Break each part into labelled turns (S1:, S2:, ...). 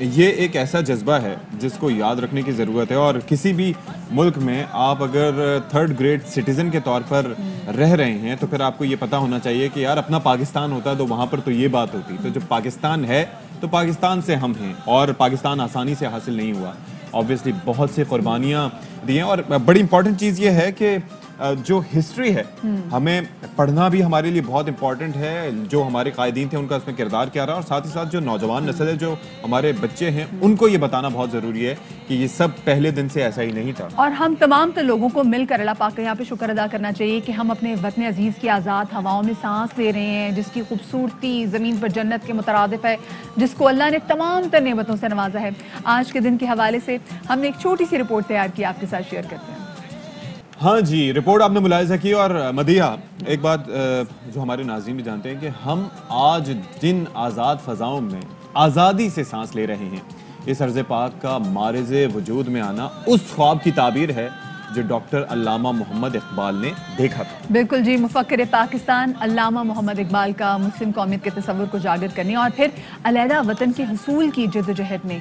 S1: یہ ایک ایسا جذبہ ہے جس کو یاد رکھنے کی ضرورت ہے، اور کسی بھی ملک میں آپ اگر 3rd گریڈ سٹیزن کے طور پر رہ رہے ہیں تو پھر آپ کو یہ پتہ ہونا چاہیے کہ یار اپنا پاکستان ہوتا تو وہاں پر تو یہ بات ہوتی. تو جو پاکستان ہے تو پاکستان سے ہم ہیں، اور پاکستان آسانی سے حاصل نہیں ہوا. آبویسلی بہت سی قربانیاں دی ہیں، اور بڑی امپورٹنٹ چیز یہ ہے کہ جو ہسٹری ہے ہمیں پڑھنا بھی ہمارے لیے بہت امپورٹنٹ ہے. جو ہمارے قائدین تھے ان کا اس میں کردار کیا رہا، اور ساتھ ہی ساتھ جو نوجوان نسل ہے، جو ہمارے بچے ہیں، ان کو یہ بتانا بہت ضروری ہے کہ یہ سب پہلے دن سے ایسا ہی نہیں تھا.
S2: اور ہم تمام تو لوگوں کو مل کر اللہ پاک کا یہاں پہ شکر ادا کرنا چاہیے کہ ہم اپنے وطن عزیز کی آزاد ہواؤں میں سانس لے رہے ہیں، جس کی خوبصورتی زمین پر جنت کے مترادف ہے، جس کو اللہ نے تمام تر نعمتوں سے نوازا ہے. آج کے دن کے حوالے سے ہم نے ایک چھوٹی سی رپورٹ تیار کی، آپ کے ساتھ شیئر کرتے ہیں.
S1: ہاں جی، رپورٹ آپ نے ملاحظہ کی. اور مدیحہ، ایک بات جو ہمارے ناظرین بھی جانتے ہیں کہ ہم آج جن آزاد فضاؤں میں آزادی سے سانس لے رہے ہیں، اس ارض پاک کا معرض وجود میں آنا اس خواب کی تعبیر ہے جو ڈاکٹر علامہ محمد اقبال نے دیکھا تھا.
S2: بالکل جی، مفکر پاکستان علامہ محمد اقبال کا مسلم قومیت کے تصور کو اجاگر کرنے اور پھر علیحدہ وطن کے حصول کی جدوجہد میں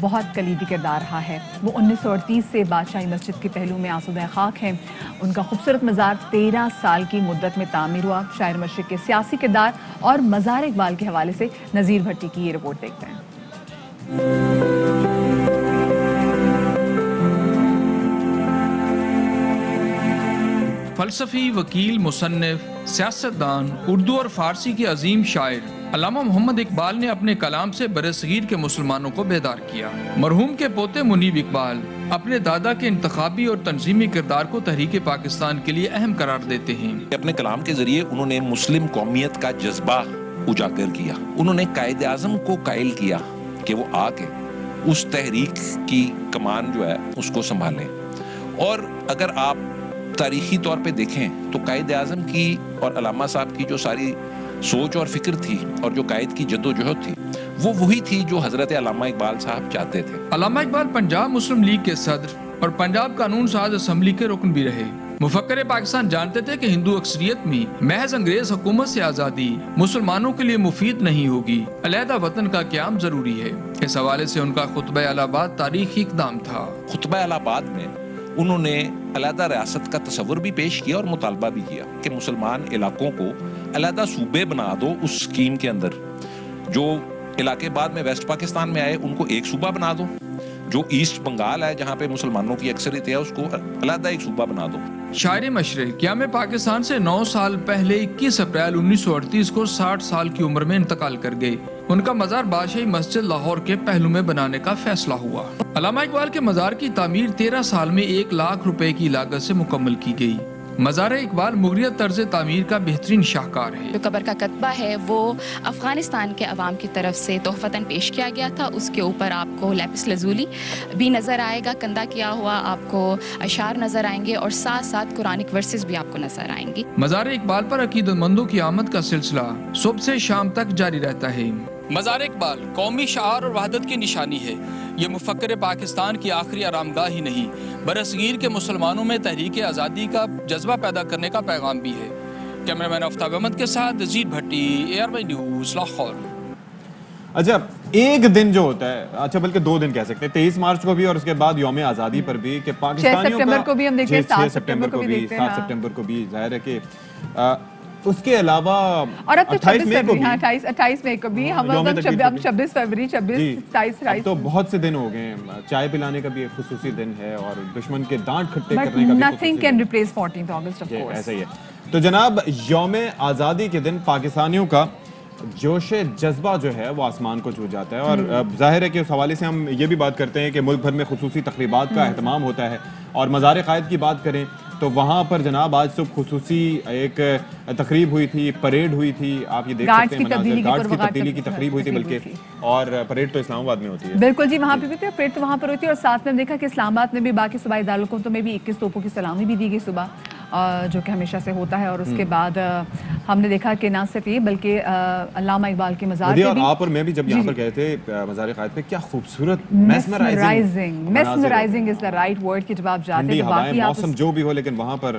S2: بہت کلیدی کردار رہا ہے. وہ 1938 سے بادشاہی مسجد کے پہلو میں آسودہ خاک ہیں. ان کا خوبصورت مزار 13 سال کی مدت میں تعمیر ہوا. شاعر مشرق کے سیاسی کردار اور مزار اقبال کے حوالے سے نذیر بھٹی کی یہ رپورٹ دیکھتے ہیں.
S3: فلسفی، وکیل، مصنف، سیاستدان، اردو اور فارسی کے عظیم شاعر علامہ محمد اقبال نے اپنے کلام سے برصغیر کے مسلمانوں کو بیدار کیا. مرحوم کے پوتے منیب اقبال اپنے دادا کے انتخابی اور تنظیمی کردار کو تحریک پاکستان کے لیے اہم قرار دیتے ہیں.
S4: اپنے کلام کے ذریعے انہوں نے مسلم قومیت کا جذبہ اجاگر کیا. انہوں نے قائد اعظم کو قائل کیا کہ وہ آ کے اس تحریک کی کمان جو ہے اس کو سنبھالیں. اور اگر آپ تاریخی طور پہ دیکھیں تو قائد اعظم کی اور علامہ صاحب کی جو ساری سوچ اور فکر تھی اور جو قائد کی جد و جہد تھی، وہ وہی تھی جو حضرت علامہ اقبال صاحب چاہتے تھے.
S3: علامہ اقبال پنجاب مسلم لیگ کے صدر اور پنجاب قانون ساز اسمبلی کے رکن بھی رہے. مفکر پاکستان جانتے تھے کہ ہندو اکثریت میں محض انگریز حکومت سے آزادی مسلمانوں کے لیے مفید نہیں ہوگی، علیحدہ وطن کا قیام ضروری ہے. اس حوالے سے ان کا خطبہ الہ آباد تاریخی اقدام تھا.
S4: خطبہ الہ آباد میں انہوں نے علیحدہ ریاست کا تصور بھی پیش کیا اور مطالبہ بھی کیا کہ مسلمان علاقوں کو علیحدہ صوبے بنا دو. اس اسکیم کے اندر جو علاقے بعد میں ویسٹ پاکستان میں آئے ان کو ایک صوبہ بنا دو، جو ایسٹ بنگال ہے جہاں پہ مسلمانوں کی اکثریت ہے اس کو علیحدہ ایک صوبہ بنا دو.
S3: شاعر مشرق قیام پاکستان سے 9 سال پہلے 21 اپریل 1938 کو 60 سال کی عمر میں انتقال کر گئے. ان کا مزار بادشاہی مسجد لاہور کے پہلو میں بنانے کا فیصلہ ہوا. علامہ اقبال کے مزار کی تعمیر 13 سال میں 1 لاکھ روپے کی لاگت سے مکمل کی گئی. مزار اقبال مغلیہ طرز تعمیر کا بہترین شاہکار ہے.
S5: جو قبر کا کتبہ ہے وہ افغانستان کے عوام کی طرف سے تحفتاً پیش کیا گیا تھا. اس کے اوپر آپ کو لیپس لازولی بھی نظر آئے گا، کندہ کیا ہوا آپ کو اشعار نظر آئیں گے اور ساتھ ساتھ قرآنک ورسز بھی آپ کو نظر آئیں گی.
S3: مزار اقبال پر عقیدت مندوں کی آمد کا سلسلہ صبح سے شام تک جاری رہتا ہے. مزار اقبال قومی شعار اور وحدت کی نشانی ہے. یہ مفکر پاکستان کی آخری آرامگاہ ہی نہیں، برصغیر کے مسلمانوں میں تحریک آزادی کا جذبہ پیدا کرنے کا پیغام بھی ہے. کیمرہ مین آفتاب احمد کے ساتھ نذیر بھٹی، ARY نیوز، لاہور.
S1: اچھا، ایک دن جو ہوتا ہے، اچھا بلکہ 2 دن کہہ سکتے ہیں، 23 مارچ کو بھی اور اس کے بعد یوم آزادی پر بھی، کہ پاکستانیوں کا
S2: 6 سپٹمبر کو بھی ہم دیکھتے ہیں،
S1: 6 سپٹمبر کو بھی، 7 سپٹمبر کو بھی. ظاہر ہے کہ اس کے علاوہ
S2: اور اب تو
S1: 28 مئی کو بھی،
S2: 28 مئی کو بھی ہم 26 فروری 27
S1: تو بہت سے دن ہو گئے ہیں. چائے پلانے کا بھی ایک خصوصی دن ہے اور دشمن کے ڈانٹ کھٹے کرنے کا بھی
S2: nothing can replace 14th August of course.
S1: ایسا ہی ہے. تو جناب، یوم آزادی کے دن پاکستانیوں کا جوش جذبہ جو ہے وہ آسمان کو چھو جاتا ہے. اور ظاہر ہے کہ اس حوالے سے ہم یہ بھی بات کرتے ہیں کہ ملک بھر میں خصوصی تقریبات کا اہتمام ہوتا ہے. اور مزار قائد کی بات کریں تو وہاں پر جناب آج صبح خصوصی ایک تقریب ہوئی تھی، پریڈ ہوئی تھی. آپ یہ دیکھ سکتے ہیں مناظر، گارڈز کی تبدیلی کی تقریب ہوئی تھی بلکہ، اور پریڈ تو اسلام آباد میں ہوتی ہے.
S2: بالکل جی، وہاں پہ بھی تھی، پریڈ تو وہاں پر ہوتی ہے. اور ساتھ میں ہم دیکھا کہ اسلام آباد میں بھی باقی صوبائی دارالحکومتوں میں بھی 21 توپوں کی سلامی بھی دی گئی صبح، جو کہ ہمیشہ سے ہوتا ہے. اور اس کے بعد ہم نے دیکھا کہ نہ صرف یہ بلکہ علامہ اقبال کے مزار پہ بھی،
S1: آپ اور میں بھی جب یہاں پر گئے تھے مزار قائد پہ، کیا خوبصورت
S2: mesmerising is the right word کہ جب آپ جاتے ہیں تو باقی
S1: موسم جو بھی ہو لیکن وہاں پر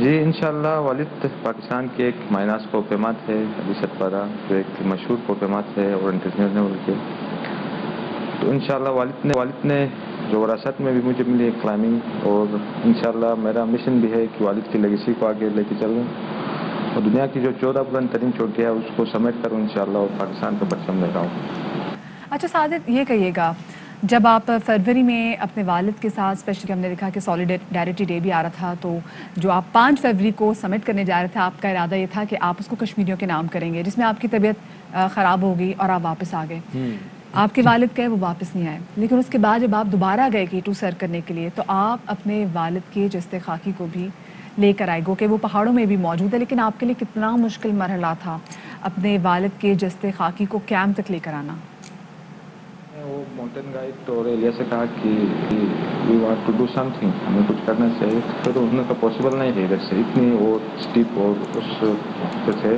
S6: جی انشاءاللہ والد پاکستان کے ایک مائناس پروپیما تھے علی ستپارہ، جو ایک مشہور پروپیما تھے اور انٹرنیشنل لیول کے. تو انشاءاللہ والد نے جو وراثت میں بھی مجھے ملی ہے کلائمبنگ، اور انشاءاللہ میرا مشن بھی ہے کہ والد کی لیگیسی کو آگے لے کے چلوں اور دنیا کی جو 14 بلند ترین چوٹیاں اس کو سمیٹ کروں انشاءاللہ، اور پاکستان کا پرچم لہراؤں.
S2: اچھا ساجد، یہ کہیے گا جب آپ فروری میں اپنے والد کے ساتھ اسپیشلی ہم نے دیکھا کہ سولیڈیرٹی ڈے بھی آ رہا تھا، تو جو آپ 5 فروری کو سمٹ کرنے جا رہے تھے، آپ کا ارادہ یہ تھا کہ آپ اس کو کشمیریوں کے نام کریں گے، جس میں آپ کی طبیعت خراب ہو گئی اور آپ واپس آ گئے. آپ کے والد گئے، وہ واپس نہیں آئے، لیکن اس کے بعد جب آپ دوبارہ گئے K2 سر کرنے کے لیے، تو آپ اپنے والد کے جسد خاکی کو بھی لے کر آئے. گو کہ وہ پہاڑوں میں بھی موجود ہے، لیکن آپ کے لیے کتنا مشکل مرحلہ تھا اپنے والد کے جسد خاکی کو کیمپ تک لے کر آنا.
S6: وہ ماؤنٹین گائیڈ اور ایلیا سے کہا کہ we want to do something, ہمیں کچھ کرنا چاہیے. پھر انہوں نے کہا پاسبل نہیں ہے ادھر سے، اتنی وہ اسٹیپ اور اس پہ تھے،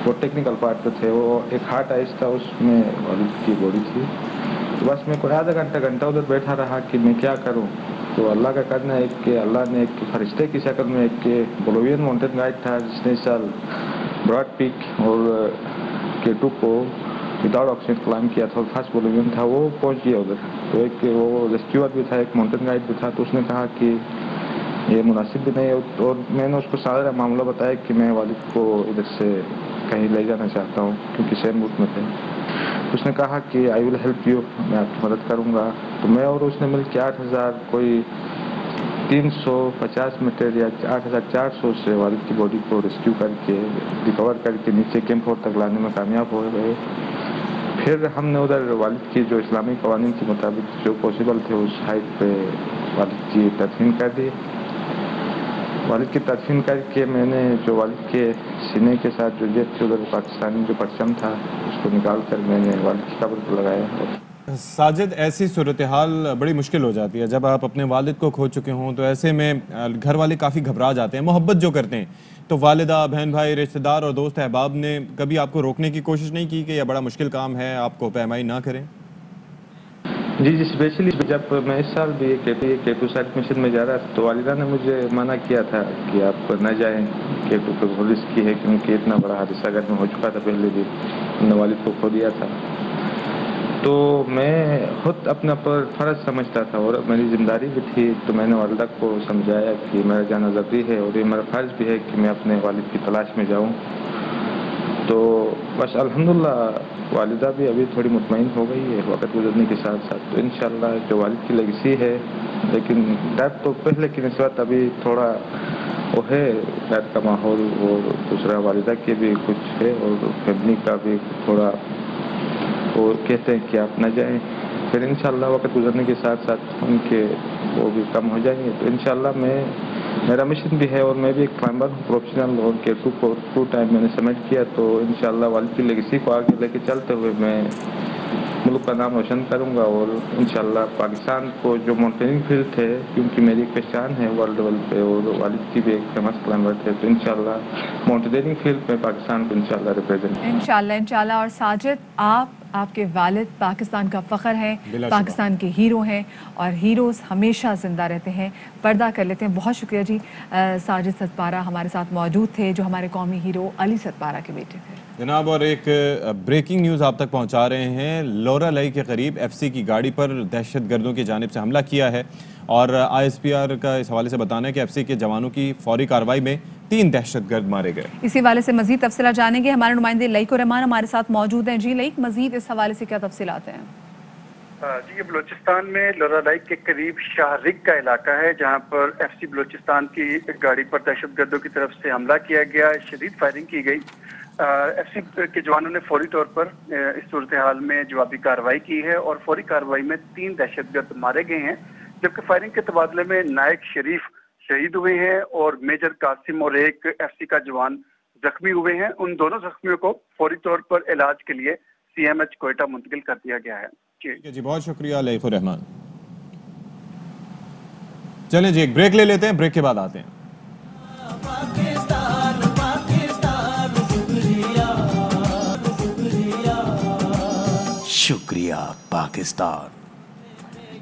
S6: وہ ٹیکنیکل پارٹ پہ تھے. وہ ایک ہارٹ آئس تھا، اس میں والد کی باڈی تھی. تو بس میں کوئی آدھا گھنٹہ ادھر بیٹھا رہا کہ میں کیا کروں. تو اللہ کا کرنا ہے کہ اللہ نے ایک فرشتے کی شکل میں ایک بولوین ماؤنٹین گائیڈ تھا، جس نے اس سال براڈ پیک اور K2 کو وداؤٹ آکسیجن کلائم کیا تھا، اور فرسٹ بولوین تھا، وہ پہنچ گیا ادھر. تو ایک وہ ریسکیور بھی تھا، ایک ماؤنٹین گائیڈ بھی تھا. تو اس نے کہا کہ یہ مناسب بھی نہیں ہے، اور میں نے اس کو سارا معاملہ بتایا کہ میں والد کو ادھر سے کہیں لے جانا چاہتا ہوں کیونکہ سیم روٹ میں تھے. اس نے کہا کہ آئی ول ہیلپ یو، میں آپ کی مدد کروں گا. تو میں اور اس نے مل کے 8000 کوئی 350 میٹر یا 8400 سے والد کی باڈی کو ریسکیو کر کے ریکور کر کے نیچے کیمپ فور تک لانے میں کامیاب ہو گئے. پھر ہم نے ادھر والد کی جو اسلامی قوانین کے مطابق جو پاسبل تھے اس ہائٹ پہ والد کی تدفین کر دی. والد کی تدفین کر کے میں نے جو والد کے سینے کے ساتھ جو جیب تھی ادھر پاکستانی جو پرچم تھا اس کو نکال کر میں نے والد کی قبر پر لگایا.
S1: ساجد، ایسی صورتحال بڑی مشکل ہو جاتی ہے جب آپ اپنے والد کو کھو چکے ہوں. تو ایسے میں گھر والے کافی گھبرا جاتے ہیں، محبت جو کرتے ہیں. تو والدہ، بہن بھائی، رشتہ دار اور دوست احباب نے کبھی آپ کو روکنے کی کوشش نہیں کی کہ یہ بڑا مشکل کام ہے، آپ کو پیمائی نہ کریں؟
S6: جی اسپیشلی جب میں اس سال بھی K2 سائٹ مشن میں جا رہا تھا تو والدہ نے مجھے منع کیا تھا کہ آپ نہ جائیں، K2 پہ بہت رسکی ہے کیونکہ اتنا بڑا حادثہ گھر میں ہو چکا تھا پہلے بھی، ہم نے والد کو کھو دیا تھا. تو میں خود اپنا پر فرض سمجھتا تھا اور میری ذمہ داری بھی تھی. تو میں نے والدہ کو سمجھایا کہ میرا جانا ضروری ہے اور یہ میرا فرض بھی ہے کہ میں اپنے والد کی تلاش میں جاؤں. تو بس الحمدللہ والدہ بھی ابھی تھوڑی مطمئن ہو گئی ہے وقت گزرنے کے ساتھ ساتھ. تو انشاءاللہ جو والد کی لیگیسی ہے، لیکن ڈر تو پہلے کی نسبت ابھی تھوڑا وہ ہے، ڈر کا ماحول، اور دوسرا والدہ کے بھی کچھ ہے اور فیملی کا بھی تھوڑا وہ کہتے ہیں کہ آپ نہ جائیں. پھر انشاءاللہ وقت گزرنے کے ساتھ ساتھ ان کے وہ بھی کم ہو جائیں گے. تو انشاءاللہ میرا مشن بھی ہے اور میں بھی ایک کلائمبر ہوں پروفیشنل، اور K2 کو 2 ٹائم میں نے سبمٹ کیا. تو انشاءاللہ والد کی لیگیسی کو آگے لے کے چلتے ہوئے میں ملک کا نام روشن کروں گا، اور انشاءاللہ پاکستان کو جو ماؤنٹیننگ فیلڈ تھے، کیونکہ میری ایک پہچان ہے ورلڈ لیول پہ اور والد کی بھی ایک فیمس کلائمبر تھے، تو انشاءاللہ ماؤنٹیننگ فیلڈ میں پاکستان کو انشاءاللہ ریپرزینٹ
S2: انشاءاللہ. اور ساجد، آپ کے والد پاکستان کا فخر ہیں، پاکستان کے ہیرو ہیں، اور ہیروز ہمیشہ زندہ رہتے ہیں، پردہ کر لیتے ہیں. بہت شکریہ جی، ساجد ستپارہ ہمارے ساتھ موجود تھے، جو ہمارے قومی ہیرو علی ستپارہ کے بیٹے تھے.
S1: جناب، اور ایک بریکنگ نیوز آپ تک پہنچا رہے ہیں. لورا لائی کے قریب FC کی گاڑی پر دہشت گردوں کی جانب سے حملہ کیا ہے، اور ISPR کا اس حوالے سے بتانا ہے کہ FC کے جوانوں کی فوری کارروائی میں 3 دہشت گرد مارے گئے.
S2: اسی حوالے سے مزید تفصیلات جانیں گے. ہمارے نمائندے لئیک الرحمان ہمارے ساتھ موجود ہیں. جی لئیک، مزید اس حوالے سے کیا تفصیلات ہیں؟
S7: جی، یہ بلوچستان میں لورا لائی کے قریب شاہ رگ کا علاقہ ہے، جہاں پر FC بلوچستان کی گاڑی پر دہشت گردوں کی طرف سے حملہ کیا گیا، شدید فائرنگ کی گئی. FC کے جوانوں نے فوری طور پر اس صورتحال میں جوابی کارروائی کی ہے، اور فوری کارروائی میں 3 دہشت گرد مارے گئے ہیں، جبکہ فائرنگ کے تبادلے میں نائک شریف شہید ہوئے ہیں اور میجر قاسم اور ایک FC کا جوان زخمی ہوئے ہیں. ان دونوں زخمیوں کو فوری طور پر علاج کے لیے CMH کوئٹہ منتقل کر دیا گیا ہے.
S1: جی بہت شکریہ لئیک الرحمان. چلیں جی ایک بریک لے لیتے ہیں، بریک کے بعد آتے ہیں.
S8: شکریہ پاکستان.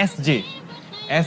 S1: SJ, S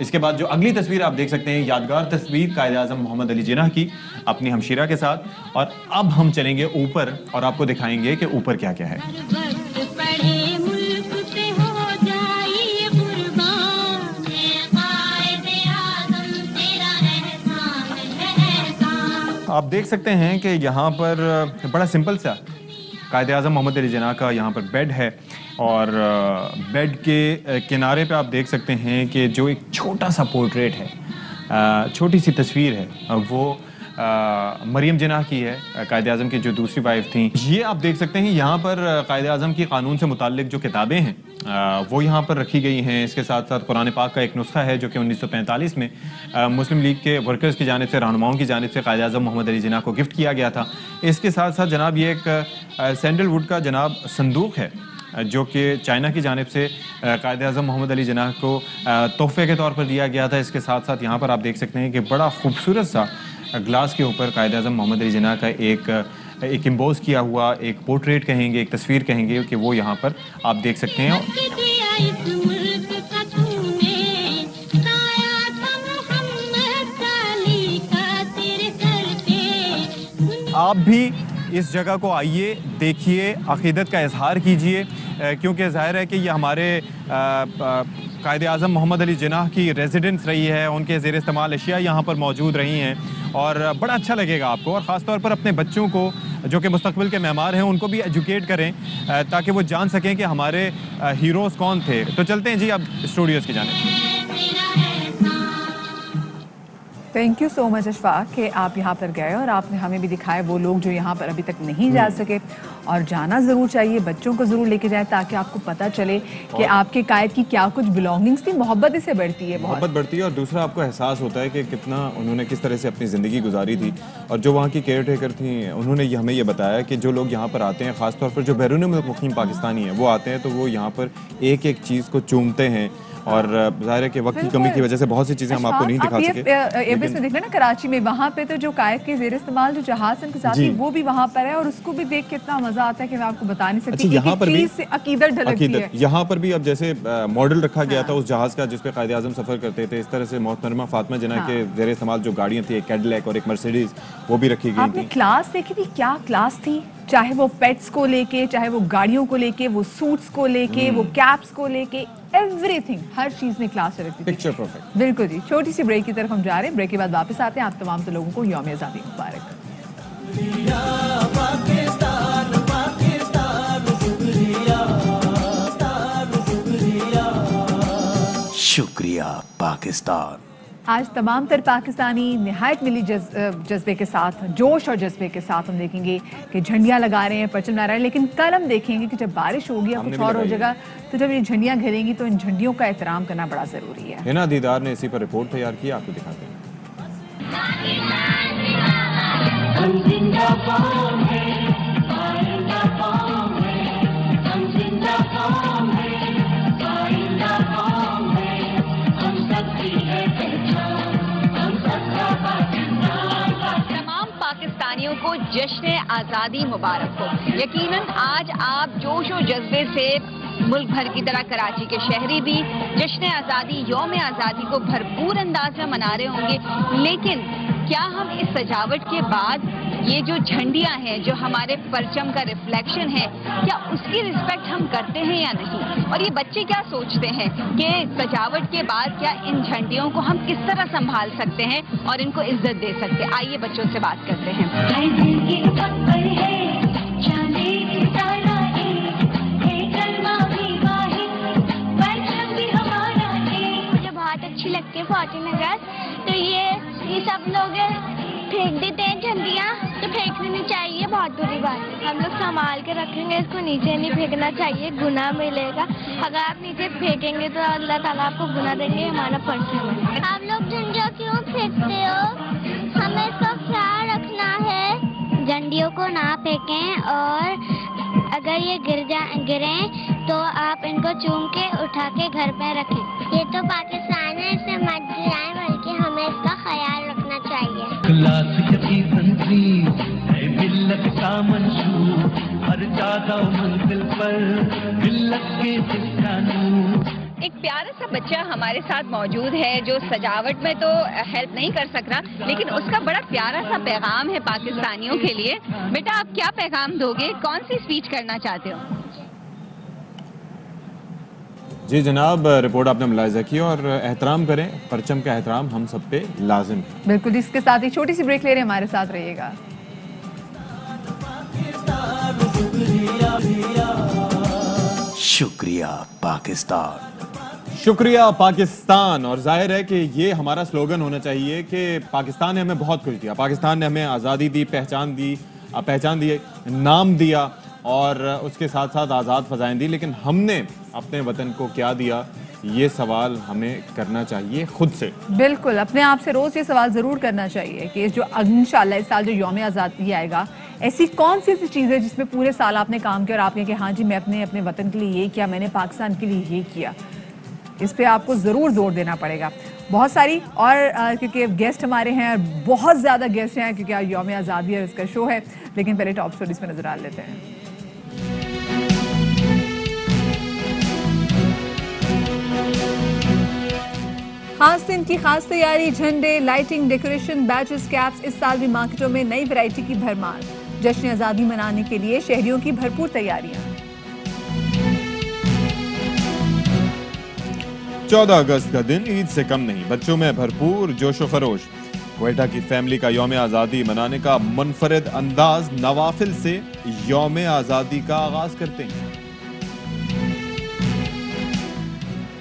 S1: اس کے بعد جو اگلی تصویر آپ دیکھ سکتے ہیں یادگار تصویر قائد اعظم محمد علی جناح کی اپنی ہمشیرہ کے ساتھ. اور اب ہم چلیں گے اوپر اور آپ کو دکھائیں گے کہ اوپر کیا کیا ہے. آپ دیکھ سکتے ہیں کہ یہاں پر بڑا سمپل سا قائد اعظم محمد علی جناح کا یہاں پر بیڈ ہے اور بیڈ کے کنارے پہ آپ دیکھ سکتے ہیں کہ جو ایک چھوٹا سا پورٹریٹ ہے, چھوٹی سی تصویر ہے, وہ مریم جناح کی ہے, قائد اعظم کی جو دوسری وائف تھیں. یہ آپ دیکھ سکتے ہیں یہاں پر قائد اعظم کی قانون سے متعلق جو کتابیں ہیں وہ یہاں پر رکھی گئی ہیں. اس کے ساتھ ساتھ قرآن پاک کا ایک نسخہ ہے جو کہ 1945 میں مسلم لیگ کے ورکرز کی جانب سے, رہنماؤں کی جانب سے قائد اعظم محمد علی جناح کو گفٹ کیا گیا تھا. اس کے ساتھ ساتھ جناب یہ ایک سینڈل ووڈ کا جناب صندوق ہے جو کہ چائنا کی جانب سے قائد اعظم محمد علی جناح کو تحفے کے طور پر دیا گیا تھا. اس کے ساتھ ساتھ یہاں پر آپ دیکھ سکتے ہیں کہ بڑا خوبصورت سا گلاس کے اوپر قائد اعظم محمد علی جناح کا ایک امبوز کیا ہوا ایک پورٹریٹ کہیں گے, ایک تصویر کہیں گے کہ وہ یہاں پر آپ دیکھ سکتے ہیں. آپ بھی اس جگہ کو آئیے, دیکھیے, عقیدت کا اظہار کیجئے, کیونکہ ظاہر ہے کہ یہ ہمارے قائد اعظم محمد علی جناح کی ریزیڈنس رہی ہے, ان کے زیر استعمال اشیاء یہاں پر موجود رہی ہیں اور بڑا اچھا لگے گا آپ کو. اور خاص طور پر اپنے بچوں کو جو کہ مستقبل کے معمار ہیں ان کو بھی ایجوکیٹ کریں تاکہ وہ جان سکیں کہ ہمارے ہیروز کون تھے. تو چلتے ہیں جی اب اسٹوڈیوز کی جانب.
S2: تھینک یو سو مچ اشفاق کہ آپ یہاں پر گئے اور آپ نے ہمیں بھی دکھائے وہ لوگ جو یہاں پر ابھی تک نہیں جا سکے, اور جانا ضرور چاہیے, بچوں کو ضرور لے کے جائیں تاکہ آپ کو پتہ چلے کہ آپ کے قائد کی کیا کچھ بلانگنگز تھی. محبت اس سے بڑھتی ہے,
S1: محبت بڑھتی ہے, اور دوسرا آپ کو احساس ہوتا ہے کہ کتنا انہوں نے کس طرح سے اپنی زندگی گزاری تھی. اور جو وہاں کی کیئر ٹیکر تھیں انہوں نے ہمیں یہ بتایا کہ جو لوگ یہاں پر آتے ہیں, خاص طور پر جو بیرون ملک مقیم پاکستانی ہیں وہ آتے ہیں تو وہ یہاں پر ایک ایک چیز کو چومتے ہیں, اور ظاہر ہے کہ وقت کی کمی کی وجہ سے بہت سی چیزیں ہم آپ کو نہیں دکھا سکے.
S2: ایبس میں دیکھ لیں نا کراچی میں, وہاں پہ تو جو قائد کے زیر استعمال جو جہاز ان کے ساتھ تھی وہ بھی وہاں پر ہے, اور اس کو بھی دیکھ کے اتنا مزہ آتا ہے کہ میں آپ کو بتا نہیں سکتی.
S1: یہاں پر بھی
S2: عقیدت ڈھلکتی ہے.
S1: یہاں پر بھی اب جیسے ماڈل رکھا گیا تھا اس جہاز کا جس پہ قائد اعظم سفر کرتے تھے, اس طرح سے محترمہ فاطمہ جناح کے زیر استعمال جو گاڑیاں تھیں, ایک کیڈلیک اور ایک مرسیڈیز, وہ بھی رکھی گئی
S2: تھی. آپ نے کلاس دیکھی تھی, کیا کلاس تھی, چاہے وہ پیٹس کو لے کے, چاہے وہ گاڑیوں کو لے کے, وہ سوٹس کو لے کے, وہ کیپس کو لے کے, ایوری تھنگ, ہر چیز میں کلاس رکھتی تھی.
S1: Picture perfect.
S2: بالکل جی. چھوٹی سی بریک کی طرف ہم جا رہے ہیں, بریک کے بعد واپس آتے ہیں. آپ تمام تو لوگوں کو یوم آزادی مبارک.
S8: شکریہ پاکستان.
S2: آج تمام تر پاکستانی نہایت ملی جذبے کے ساتھ, جوش اور جذبے کے ساتھ ہم دیکھیں گے کہ جھنڈیاں لگا رہے ہیں, پرچم لہرا رہے ہیں. لیکن کل ہم دیکھیں گے کہ جب بارش ہوگی یا کچھ اور ہو جائے گا تو جب یہ جھنڈیاں گھریں گی تو ان جھنڈیوں کا احترام کرنا بڑا ضروری ہے.
S1: ہنا دیدار نے اسی پر رپورٹ تیار کی, آپ کو دکھاتے ہیں.
S9: تمام پاکستانیوں کو جشن آزادی مبارک ہو. یقیناً آج آپ جوش و جذبے سے ملک بھر کی طرح کراچی کے شہری بھی جشن آزادی, یوم آزادی کو بھرپور انداز میں منا رہے ہوں گے. لیکن کیا ہم اس سجاوٹ کے بعد یہ جو جھنڈیاں ہیں جو ہمارے پرچم کا ریفلیکشن ہے, کیا اس کی رسپیکٹ ہم کرتے ہیں یا نہیں؟ اور یہ بچے کیا سوچتے ہیں کہ سجاوٹ کے بعد کیا ان جھنڈیوں کو ہم کس طرح سنبھال سکتے ہیں اور ان کو عزت دے سکتے ہیں؟ آئیے بچوں سے بات کرتے ہیں.
S10: مجھے بہت اچھی لگتی ہے 14 اگست. تو یہ سب لوگ پھینک دیتے ہیں جھنڈیاں, تو پھینکنے نہیں چاہیے, بہت بری بات ہے. ہم لوگ سنبھال کے رکھیں گے, اس کو نیچے نہیں پھینکنا چاہیے, گناہ ملے گا. اگر آپ نیچے پھینکیں گے تو اللہ تعالیٰ آپ کو گناہ دیں گے, ہمارا پرچم ہے. آپ لوگ جھنڈیاں کیوں پھینکتے ہو؟ ہمیں اس کا خیال رکھنا ہے. جھنڈیوں کو نہ پھینکیں, اور اگر یہ گریں تو آپ ان کو چوم کے اٹھا کے گھر پہ رکھیں. یہ تو پاکستان ہے, اسے مت گرائیں, بلکہ ہمیں اس کا خیال رکھنا چاہیے.
S11: کلاسک کی تنظیم ہے ملت کا منشور, ہر جگہ منزل پر ملت کے دستانوں
S9: ایک پیارا سا بچہ ہمارے ساتھ موجود ہے جو سجاوٹ میں تو ہیلپ نہیں کر سک رہا لیکن اس کا بڑا پیارا سا پیغام ہے پاکستانیوں کے لیے. بیٹا آپ کیا پیغام دو گے, کون سی اسپیچ کرنا چاہتے ہو؟
S1: جی جناب, رپورٹ آپ نے ملاحظہ کی اور احترام کریں, پرچم کا احترام ہم سب پہ لازم ہے.
S2: بالکل, اس کے ساتھ ایک چھوٹی سی بریک لے رہے ہیں, ہمارے ساتھ رہیے گا.
S8: شکریہ پاکستان.
S1: شکریہ پاکستان. اور ظاہر ہے کہ یہ ہمارا سلوگن ہونا چاہیے کہ پاکستان نے ہمیں بہت کچھ دیا, پاکستان نے ہمیں آزادی دی, پہچان دی, نام دیا اور اس کے ساتھ ساتھ آزاد فضائیں دی, لیکن ہم نے اپنے وطن کو کیا دیا, یہ سوال ہمیں کرنا چاہیے خود سے.
S2: بالکل, اپنے آپ سے روز یہ سوال ضرور کرنا چاہیے کہ جو انشاءاللہ اس سال جو یوم آزادی آئے گا, ایسی کون سی چیز ہے جس میں پورے سال آپ نے کام کیا اور آپ نے کہ ہاں جی میں اپنے وطن کے لیے یہ کیا, میں نے پاکستان کے لیے یہ کیا. اس پہ آپ کو ضرور زور دینا پڑے گا. بہت ساری اور کیونکہ گیسٹ ہمارے ہیں, بہت زیادہ گیسٹ ہیں کیونکہ یوم آزادی اور اس کا شو ہے, لیکن پہلے ٹاپ اسٹوریز میں نظر آ لیتے ہیں. خاص دن کی خاص تیاری, جھنڈے, لائٹنگ, ڈیکوریشن, بیچز, کیپس. اس سال بھی مارکیٹوں میں نئی ویرائٹی کی بھرمار. جشن آزادی منانے کے لیے شہریوں کی بھرپور تیاریاں.
S1: 14 اگست کا دن عید سے کم نہیں, بچوں میں بھرپور جوش و خروش. کوئٹہ کی فیملی کا یوم آزادی منانے کا منفرد انداز, نوافل سے یوم آزادی کا آغاز کرتے ہیں.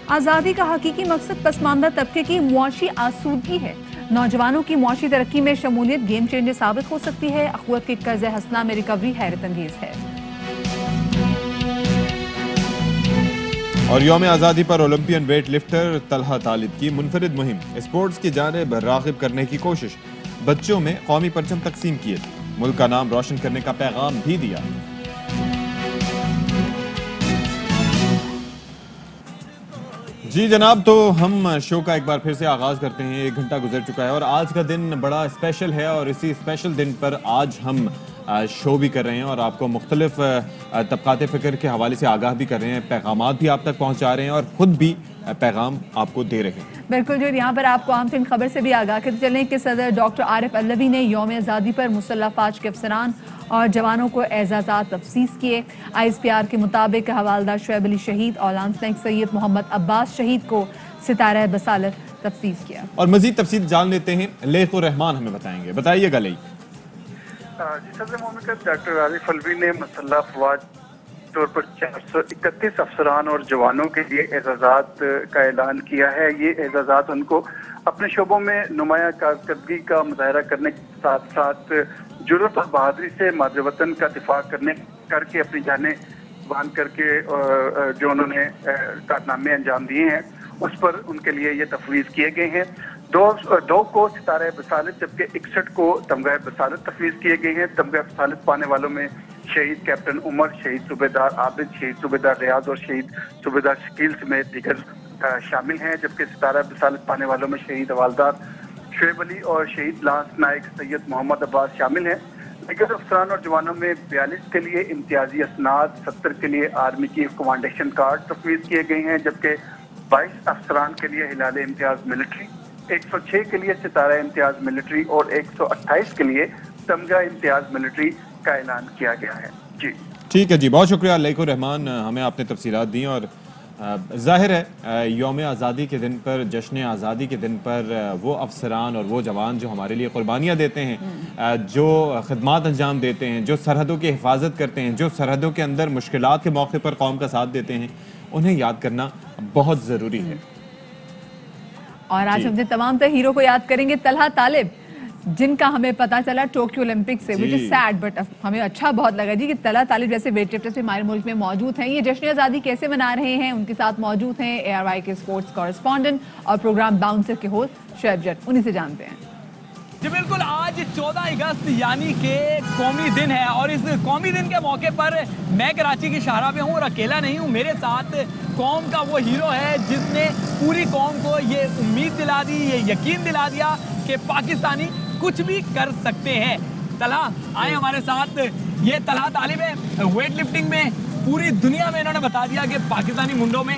S2: آزادی کا حقیقی مقصد پسماندہ طبقے کی معاشی آسودگی ہے. نوجوانوں کی معاشی ترقی میں شمولیت گیم چینجر ثابت ہو سکتی ہے. اخوت کے قرض حسنہ میں ریکوری حیرت انگیز ہے.
S1: اور یوم آزادی پر اولمپئن ویٹ لفٹر طلحہ طالب کی منفرد مہم, اسپورٹس کی جانب راغب کرنے کی کوشش. بچوں میں قومی پرچم تقسیم کیے, ملک کا نام روشن کرنے کا پیغام بھی دیا. جی جناب, تو ہم شو کا ایک بار پھر سے آغاز کرتے ہیں. 1 گھنٹہ گزر چکا ہے اور آج کا دن بڑا اسپیشل ہے, اور اسی اسپیشل دن پر آج ہم شو بھی کر رہے ہیں اور آپ کو مختلف طبقات فکر کے حوالے سے آگاہ بھی کر رہے ہیں, پیغامات بھی آپ تک پہنچا رہے ہیں اور خود بھی پیغام آپ کو دے رہے ہیں.
S2: بالکل, جو یہاں پر آپ کو عام ترین خبر سے بھی آگاہ کرتے چلیں کہ صدر ڈاکٹر عارف علوی نے یوم آزادی پر مسلح فوج کے افسران اور جوانوں کو اعزازات تفویض کیے. ISPR کے مطابق حوالدار شعیب علی شہید اور لانس نائک سید محمد عباس شہید کو ستارہ بصالت تفویض کیا. اور
S1: مزید تفصیل جان لیتے ہیں, لیث الرحمان ہمیں بتائیں گے. بتائیے گا لیث.
S7: جی صدر مملکت ڈاکٹر عارف علوی نے مسلح افواج طور پر 431 افسران اور جوانوں کے لیے اعزازات کا اعلان کیا ہے. یہ اعزازات ان کو اپنے شعبوں میں نمایاں کارکردگی کا مظاہرہ کرنے کے ساتھ ساتھ جرأت اور بہادری سے مادر وطن کا دفاع کر کے اپنی جانیں قربان کر کے جو انہوں نے کارنامے انجام دیے ہیں اس پر ان کے لیے یہ تفویض کیے گئے ہیں. 2 کو ستارہ بصالت جبکہ 61 کو تمغہ بصالت تفویض کیے گئے ہیں. تمغہ بصالت پانے والوں میں شہید کیپٹن عمر, شہید صوبیدار عابد, شہید صوبیدار ریاض اور شہید صوبیدار شکیل سمیت دیگر شامل ہیں. جبکہ ستارہ بصالت پانے والوں میں شہید حوالدار شعیب علی اور شہید لانس نائک سید محمد عباس شامل ہیں. دیگر افسران اور جوانوں میں 42 کے لیے امتیازی اسناد, 70 کے لیے آرمی کی کمانڈیشن کارڈ تفویض کیے گئے ہیں. جبکہ 22 افسران کے لیے ہلال امتیاز ملٹری, 106 کے لیے ستارہ امتیاز ملٹری اور 128 کے لیے تمغہ امتیاز ملٹری کا اعلان کیا گیا ہے. جی
S1: ٹھیک ہے جی, بہت شکریہ لیث الرحمان, ہمیں آپ نے تفصیلات دی. اور ظاہر ہے یوم آزادی کے دن پر, جشن آزادی کے دن پر وہ افسران اور وہ جوان جو ہمارے لیے قربانیاں دیتے ہیں, جو خدمات انجام دیتے ہیں, جو سرحدوں کی حفاظت کرتے ہیں, جو سرحدوں کے اندر مشکلات کے موقع پر قوم کا ساتھ دیتے ہیں, انہیں یاد کرنا بہت ضروری ہے.
S2: اور آج ہم نے تمام تر ہیرو کو یاد کریں گے. طلحہ طالب جن کا ہمیں پتا چلا ٹوکیو اولمپک سے, which is sad but ہمیں اچھا بہت لگا جی کہ طلحہ طالب جیسے ویٹ لفٹرز ہمارے ملک میں موجود ہیں. یہ جشن آزادی کیسے منا رہے ہیں, ان کے ساتھ موجود ہیں ARY کے اسپورٹس کورسپونڈنٹ اور پروگرام باؤنسر کے ہوسٹ شعیب جٹ, انہی سے جانتے ہیں.
S12: جی بالکل, آج 14 اگست یعنی کہ قومی دن ہے, اور اس قومی دن کے موقع پر میں کراچی کی شاہراہ میں ہوں اور اکیلا نہیں ہوں. میرے ساتھ قوم کا وہ ہیرو ہے جس نے پوری قوم کو یہ امید دلا دی, یہ یقین دلا دیا کہ پاکستانی کچھ بھی کر سکتے ہیں. طلحہ آئے ہمارے ساتھ. یہ طلحہ طالب ہے, ویٹ لفٹنگ میں پوری دنیا میں انہوں نے بتا دیا کہ پاکستانی منڈوں میں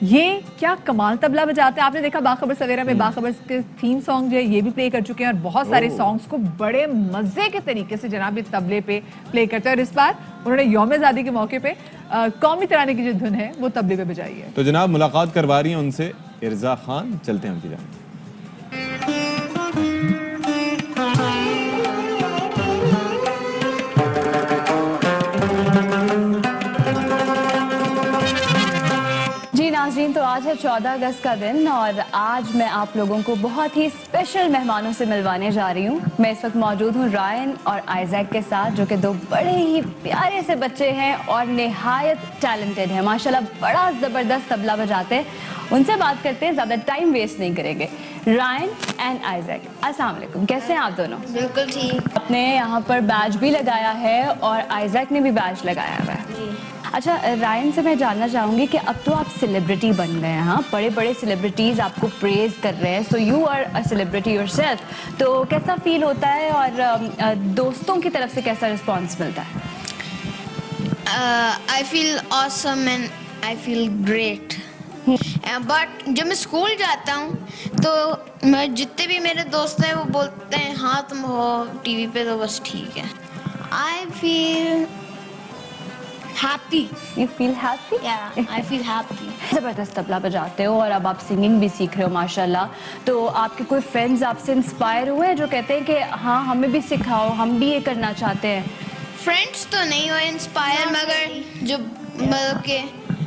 S2: یہ کیا کمال طبلہ بجاتے ہیں. آپ نے دیکھا باخبر سویرا میں باخبر کے تھیم سانگ جو ہے یہ بھی پلے کر چکے ہیں اور بہت سارے سانگز کو بڑے مزے کے طریقے سے جناب طبلے پہ پلے کرتے ہیں, اور اس بار انہوں نے یوم آزادی کے موقع پہ قومی ترانے کی جو دھن ہے وہ طبلے پہ بجائی ہے.
S1: تو جناب ملاقات کروا رہی ہیں ان سے ارزا خان, چلتے ہیں ان کی جانب.
S4: ناظرین, تو آج ہے 14 اگست کا دن اور آج میں آپ لوگوں کو بہت ہی اسپیشل مہمانوں سے ملوانے جا رہی ہوں. میں اس وقت موجود ہوں رائن اور آئزیک کے ساتھ, جو کہ دو بڑے ہی پیارے سے بچے ہیں اور نہایت ٹیلنٹڈ ہیں ماشاءاللہ, بڑا زبردست طبلہ بجاتے ہیں. ان سے بات کرتے ہیں, زیادہ ٹائم ویسٹ نہیں کریں گے. رائن اینڈ آئزیک, السلام علیکم, کیسے ہیں آپ دونوں؟
S10: بالکل ٹھیک.
S4: آپ نے یہاں پر بیج بھی لگایا ہے اور آئزیک نے بھی بیج لگایا ہوا ہے. اچھا, رائن سے میں جاننا چاہوں گی کہ اب تو آپ سیلیبریٹی بن گئے ہیں, ہاں بڑے بڑے سیلیبریٹیز آپ کو پریز کر رہے ہیں, so you are a celebrity yourself, تو کیسا فیل ہوتا ہے اور دوستوں کی طرف سے کیسا رسپانس ملتا ہے؟
S10: I feel awesome and I feel great. But جب میں اسکول جاتا ہوں تو میں جتنے بھی میرے دوست ہیں وہ بولتے ہیں ہاں تم ہو ٹی وی پہ تو بس ٹھیک ہے. I feel happy.
S4: You feel happy?
S10: Yeah, I feel happy.
S4: زبردست طبلہ بجاتے ہو اور اب آپ سنگنگ بھی سیکھ رہے ہو ماشاءاللہ, تو آپ کے کوئی فرینڈز آپ سے انسپائر ہوئے جو کہتے ہیں کہ ہاں ہمیں بھی سکھاؤ, ہم بھی یہ کرنا چاہتے ہیں؟
S10: فرینڈس تو نہیں ہوئے انسپائر, مگر جو مطلب کہ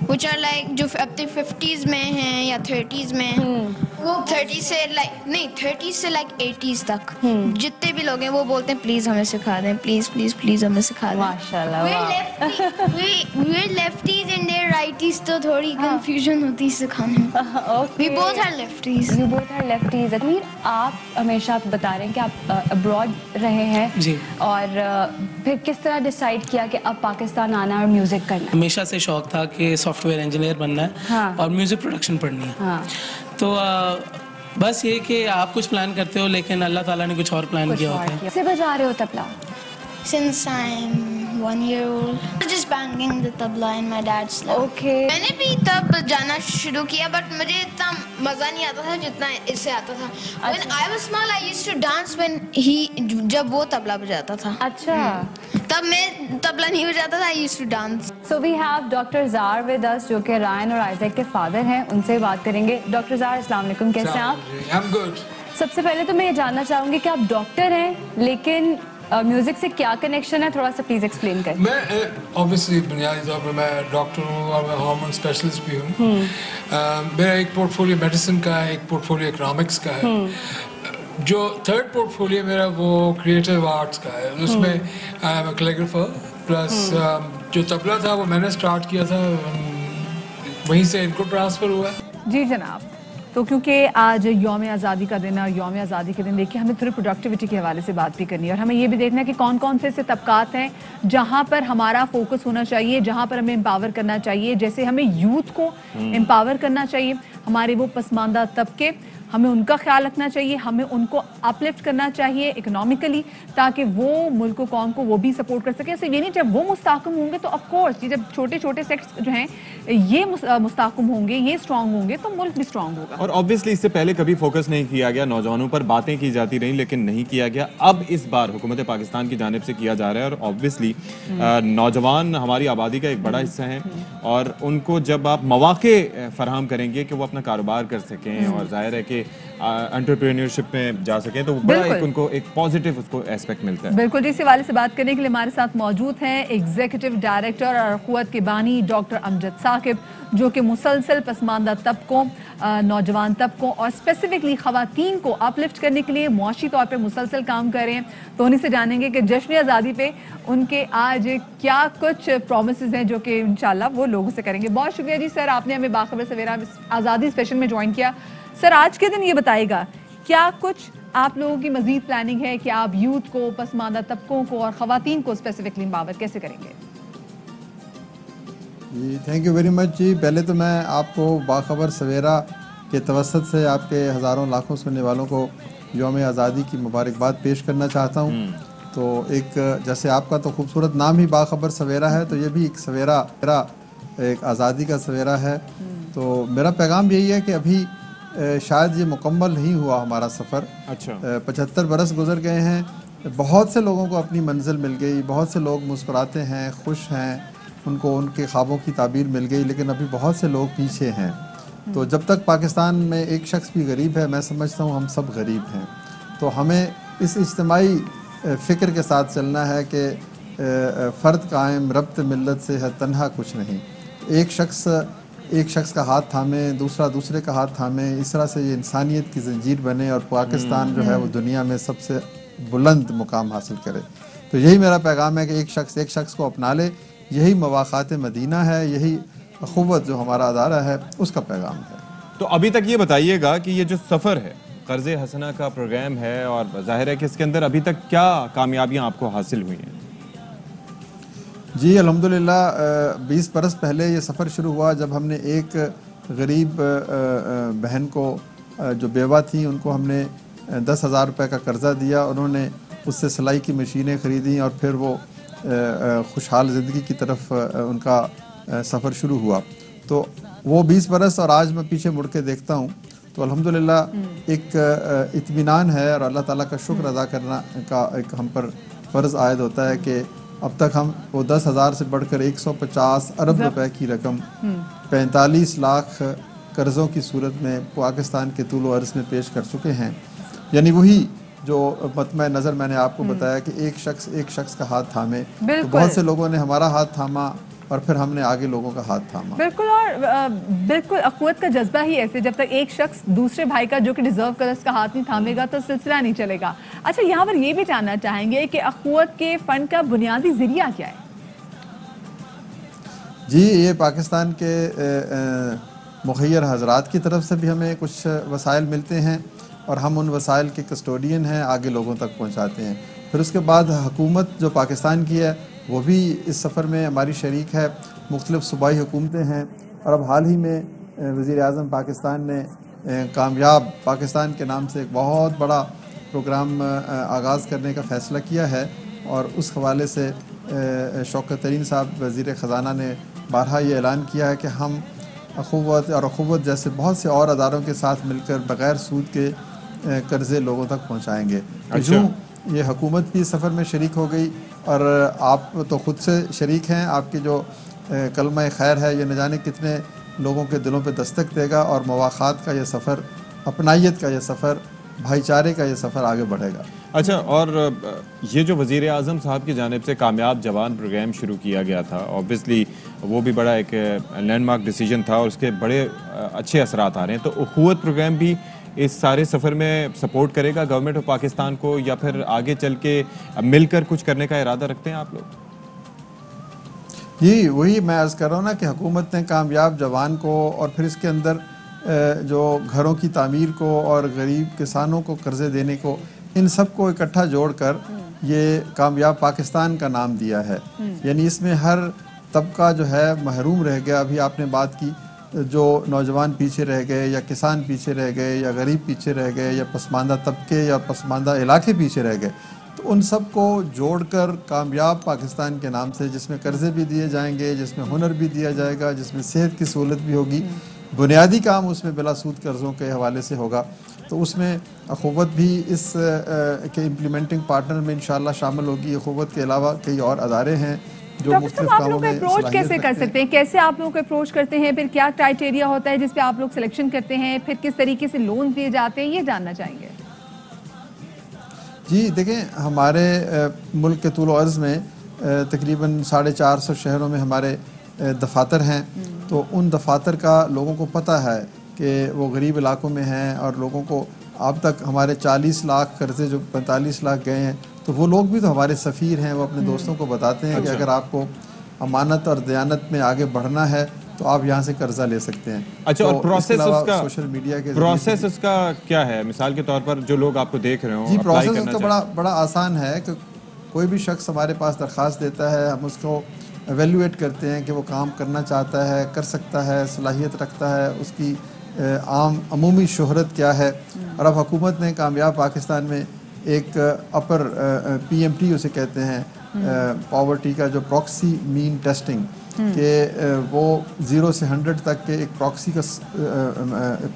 S10: which are like جو اپنے 50s میں ہیں یا 30s میں ہیں, وہ 30 سے لائک نہیں 30 سے لائک 80s تک جتنے بھی لوگ ہیں وہ بولتے ہیں پلیز ہمیں سکھا دیں, پلیز پلیز پلیز ہمیں سکھا دیں.
S4: ماشاءاللہ.
S10: we're lefties and they're righties, تو تھوڑی کنفیوژن ہوتی ہے سکھانے میں. we both are lefties.
S4: You both are lefties. امیر, آپ ہمیشہ بتا رہے ہیں کہ آپ ابراڈ رہے ہیں
S13: جی,
S4: اور پھر کس طرح ڈیسائیڈ کیا کہ اب پاکستان آنا اور میوزک کرنا؟
S13: ہمیشہ سے شوق تھا کہ سافٹ ویئر انجینئر بننا ہے اور میوزک پروڈکشن پڑھنی ہے. تو بس یہ کہ آپ کچھ پلان کرتے ہو لیکن اللہ تعالیٰ نے کچھ اور پلان کیا ہوتا ہے.
S4: کیسے بجا رہے ہو طبلہ؟
S10: Since I'm 1 year old, just banging the tabla in my dad's lap.
S4: Okay.
S10: میں نے بھی تب جانا شروع کیا, بٹ مجھے اتنا مزہ نہیں آتا تھا جتنا اس سے آتا تھا. When I was small, I used to dance when جب وہ طبلہ بجاتا تھا.
S4: اچھا,
S10: تب میں طبلہ نہیں بجاتا تھا, I used to dance.
S4: So we have Dr. Zar with us, جو کہ رائن اور آئزیک کے فادر ہیں, ان سے بات کریں گے. ڈاکٹر زار, السلام علیکم, کیسے ہیں آپ؟
S13: I'm good.
S4: سب سے پہلے تو میں یہ جاننا چاہوں گی کہ آپ ڈاکٹر ہیں لیکن میوزک سے کیا کنیکشن ہے, تھوڑا سا پلیز ایکسپلین کریں.
S13: میں اوبیسلی بنیادی طور پہ میں ڈاکٹر ہوں اور میں ہارمون اسپیشلسٹ بھی ہوں. میرا ایک پورٹ فولیو میڈیسن کا ہے, ایک پورٹ فولیو اکنامکس کا ہے. جو تھرڈ پورٹ فولیو میرا وہ کریٹو آرٹس کا ہے, اس میں I am a calligrapher, plus جو طبلہ تھا وہ میں نے اسٹارٹ کیا تھا, وہیں سے ان کو ٹرانسفر ہوا.
S2: جی جناب, تو کیونکہ آج یوم آزادی کا دن ہے, اور یوم آزادی کے دن دیکھیے ہمیں تھوڑی پروڈکٹیوٹی کے حوالے سے بات بھی کرنی ہے, اور ہمیں یہ بھی دیکھنا ہے کہ کون کون سے ایسے طبقات ہیں جہاں پر ہمارا فوکس ہونا چاہیے, جہاں پر ہمیں امپاور کرنا چاہیے. جیسے ہمیں یوتھ کو امپاور کرنا چاہیے, ہمارے وہ پسماندہ طبقے, ہمیں ان کا خیال رکھنا چاہیے, ہمیں ان کو اپلفٹ کرنا چاہیے اکنامکلی, تاکہ وہ ملک و قوم کو وہ بھی سپورٹ کر سکے. ایسے یہ نہیں, جب وہ مستحکم ہوں گے تو آف کورس جب چھوٹے چھوٹے سیکٹس جو ہیں یہ مستحکم ہوں گے, یہ اسٹرانگ ہوں گے, تو ملک بھی اسٹرانگ ہوگا.
S1: اور آبویسلی اس سے پہلے کبھی فوکس نہیں کیا گیا نوجوانوں پر, باتیں کی جاتی رہیں لیکن نہیں کیا گیا. اب اس بار حکومت پاکستان کی جانب سے کیا جا رہا ہے, اور آبویسلی نوجوان ہماری آبادی کا ایک بڑا حصہ ہیں, اور ان کو جب آپ مواقع فراہم کریں گے کہ وہ اپنا کاروبار کر سکیں, اور ظاہر ہے کہ انٹرپرینیورشپ میں جا سکیں, تو بڑا ایک ان کو ایک پازیٹیو اس کو ایسپیکٹ ملتا ہے.
S2: بالکل, جس حوالے سے بات کرنے کے لیے ہمارے ساتھ موجود ہیں ایگزیکٹو ڈائریکٹر اور قوت کے بانی ڈاکٹر امجد ثاقب, جو کہ مسلسل پسماندہ طبقوں, نوجوان طبقوں اور اسپیسیفکلی خواتین کو اپلفٹ کرنے کے لیے معاشی طور پہ مسلسل کام کر رہے ہیں. تو انہیں سے جانیں گے کہ جشن آزادی پہ ان کے آج کیا کچھ پرومسز ہیں جو کہ انشاءاللہ وہ لوگوں سے کریں گے. بہت شکریہ جی سر, آپ نے ہمیں باخبر سویرا آزادی اسپیشل میں جوائن کیا. سر, آج کے دن یہ بتائے گا کیا کچھ آپ لوگوں کی مزید پلاننگ ہے کہ آپ یوتھ کو, پسماندہ طبقوں کو اور خواتین کو اسپیسیفکلی امپاور کیسے کریں گے؟
S14: جی تھینک یو ویری مچ. جی پہلے تو میں آپ کو باخبر سویرا کے توسط سے آپ کے ہزاروں لاکھوں سننے والوں کو یوم آزادی کی مبارکباد پیش کرنا چاہتا ہوں. تو ایک جیسے آپ کا تو خوبصورت نام ہی باخبر سویرا ہے, تو یہ بھی ایک سویرا, ایک آزادی کا سویرا ہے. تو میرا پیغام یہی ہے کہ ابھی شاید یہ مکمل نہیں ہوا ہمارا سفر.
S1: اچھا
S14: 75 برس گزر گئے ہیں. بہت سے لوگوں کو اپنی منزل مل گئی, بہت سے لوگ مسکراتے ہیں, خوش ہیں, ان کو ان کے خوابوں کی تعبیر مل گئی, لیکن ابھی بہت سے لوگ پیچھے ہیں. تو جب تک پاکستان میں ایک شخص بھی غریب ہے, میں سمجھتا ہوں ہم سب غریب ہیں. تو ہمیں اس اجتماعی فکر کے ساتھ چلنا ہے کہ فرد قائم ربط ملت سے ہے تنہا کچھ نہیں. ایک شخص کا ہاتھ تھامے, دوسرا دوسرے کا ہاتھ تھامے, اس طرح سے یہ انسانیت کی زنجیر بنے اور پاکستان جو ہے وہ دنیا میں سب سے بلند مقام حاصل کرے. تو یہی میرا پیغام ہے کہ ایک شخص کو اپنا لے. یہی مواقعات مدینہ ہے, یہی اخوت جو ہمارا ادارہ ہے اس کا پیغام ہے.
S1: تو ابھی تک یہ بتائیے گا کہ یہ جو سفر ہے, قرض حسنہ کا پروگرام ہے, اور ظاہر ہے کہ اس کے اندر ابھی تک کیا کامیابیاں آپ کو حاصل ہوئی ہیں؟
S14: جی الحمدللہ 20 برس پہلے یہ سفر شروع ہوا جب ہم نے ایک غریب بہن کو جو بیوہ تھیں ان کو ہم نے 10,000 روپے کا قرضہ دیا. انہوں نے اس سے سلائی کی مشینیں خریدیں اور پھر وہ خوشحال زندگی کی طرف ان کا سفر شروع ہوا. تو وہ 20 برس اور آج میں پیچھے مڑ کے دیکھتا ہوں تو الحمدللہ ایک اطمینان ہے, اور اللہ تعالیٰ کا شکر ادا کرنا کا ایک ہم پر فرض عائد ہوتا ہے کہ اب تک ہم وہ 10,000 سے بڑھ کر 150 ارب روپے کی رقم 45 لاکھ قرضوں کی صورت میں پاکستان کے طول و عرض میں پیش کر چکے ہیں. یعنی وہی جو مطمع نظر میں نے آپ کو بتایا کہ ایک شخص کا ہاتھ تھامے, تو بہت سے لوگوں نے ہمارا ہاتھ تھاما اور پھر ہم نے آگے لوگوں کا ہاتھ تھاما.
S2: بالکل, اور بالکل اخوت کا جذبہ ہی ایسے, جب تک ایک شخص دوسرے بھائی کا جو کہ ڈیزرو کر اس کا ہاتھ نہیں تھامے گا تو سلسلہ نہیں چلے گا. اچھا, یہاں پر یہ بھی جاننا چاہیں گے کہ اخوت کے فنڈ کا بنیادی ذریعہ کیا ہے؟
S14: جی یہ پاکستان کے مخیر حضرات کی طرف سے بھی ہمیں کچھ وسائل ملتے ہیں اور ہم ان وسائل کے کسٹوڈین ہیں, آگے لوگوں تک پہنچاتے ہیں. پھر اس کے بعد حکومت جو پاکستان کی ہے وہ بھی اس سفر میں ہماری شریک ہے. مختلف صوبائی حکومتیں ہیں, اور اب حال ہی میں وزیر اعظم پاکستان نے کامیاب پاکستان کے نام سے ایک بہت بڑا پروگرام آغاز کرنے کا فیصلہ کیا ہے, اور اس حوالے سے شوکت ترین صاحب وزیر خزانہ نے بارہا یہ اعلان کیا ہے کہ ہم اخوت جیسے بہت سے اور اداروں کے ساتھ مل کر بغیر سود کے قرضے لوگوں تک پہنچائیں گے. جو یہ حکومت بھی سفر میں شریک ہو گئی, اور آپ تو خود سے شریک ہیں. آپ کے جو کلمہ خیر ہے یہ نہ جانے کتنے لوگوں کے دلوں پہ دستک دے گا, اور مواقعات کا یہ سفر, اپنائیت کا یہ سفر, بھائی چارے کا یہ سفر آگے بڑھے گا.
S1: اچھا, اور یہ جو وزیر اعظم صاحب کی جانب سے کامیاب جوان پروگرام شروع کیا گیا تھا, اوبویسلی وہ بھی بڑا ایک لینڈ مارک ڈیسیجن تھا, اور اس کے بڑے اچھے اثرات آ رہے ہیں. تو اخوت پروگرام بھی اس سارے سفر میں سپورٹ کرے گا گورنمنٹ آف پاکستان کو, یا پھر آگے چل کے مل کر کچھ کرنے کا ارادہ رکھتے ہیں آپ لوگ؟
S14: جی وہی میں عرض کر رہا ہوں نا کہ حکومت نے کامیاب جوان کو, اور پھر اس کے اندر جو گھروں کی تعمیر کو اور غریب کسانوں کو قرضے دینے کو, ان سب کو اکٹھا جوڑ کر یہ کامیاب پاکستان کا نام دیا ہے. یعنی اس میں ہر طبقہ جو ہے محروم رہ گیا. ابھی آپ نے بات کی جو نوجوان پیچھے رہ گئے, یا کسان پیچھے رہ گئے, یا غریب پیچھے رہ گئے, یا پسماندہ طبقے یا پسماندہ علاقے پیچھے رہ گئے, تو ان سب کو جوڑ کر کامیاب پاکستان کے نام سے, جس میں قرضے بھی دیے جائیں گے, جس میں ہنر بھی دیا جائے گا, جس میں صحت کی سہولت بھی ہوگی, بنیادی کام اس میں بلا سود قرضوں کے حوالے سے ہوگا. تو اس میں اخوت بھی اس کے امپلیمنٹنگ پارٹنر میں انشاءاللہ شامل ہوگی. اخوت کے علاوہ کئی اور ادارے ہیں جو مختلف کاموں میں
S2: اپروچ کیسے کر سکتے ہیں, کیسے آپ لوگوں کو اپروچ کرتے ہیں, پھر کیا کرائٹیریا ہوتا ہے جس پہ آپ لوگ سلیکشن کرتے ہیں, پھر کس طریقے سے لون دیے جاتے ہیں, یہ جاننا چاہیں گے.
S14: جی دیکھیں, ہمارے ملک کے طول و عرض میں تقریباً 450 شہروں میں ہمارے دفاتر ہیں. تو ان دفاتر کا لوگوں کو پتہ ہے کہ وہ غریب علاقوں میں ہیں, اور لوگوں کو اب تک ہمارے 40 لاکھ قرضے جو 45 لاکھ گئے ہیں, تو وہ لوگ بھی تو ہمارے سفیر ہیں. وہ اپنے دوستوں کو بتاتے ہیں کہ اگر آپ کو امانت اور دیانت میں آگے بڑھنا ہے تو آپ یہاں سے قرضہ لے سکتے ہیں.
S1: اچھا, اور پروسیس اس کا
S14: سوشل میڈیا کے
S1: پروسیس اس کا کیا ہے, مثال کے طور پر جو لوگ آپ کو دیکھ رہے ہوں؟
S14: جی پروسیس اس کا بڑا آسان ہے کہ کوئی بھی شخص ہمارے پاس درخواست دیتا ہے, ہم اس کو ایویلویٹ کرتے ہیں کہ وہ کام کرنا چاہتا ہے, کر سکتا ہے, صلاحیت رکھتا ہے, اس کی عمومی شہرت کیا ہے. اور اب حکومت نے کامیاب پاکستان میں ایک اپر PMT اسے کہتے ہیں, پاورٹی کا جو پراکسی مین ٹیسٹنگ, کہ وہ 0 سے 100 تک کے ایک پراکسی کا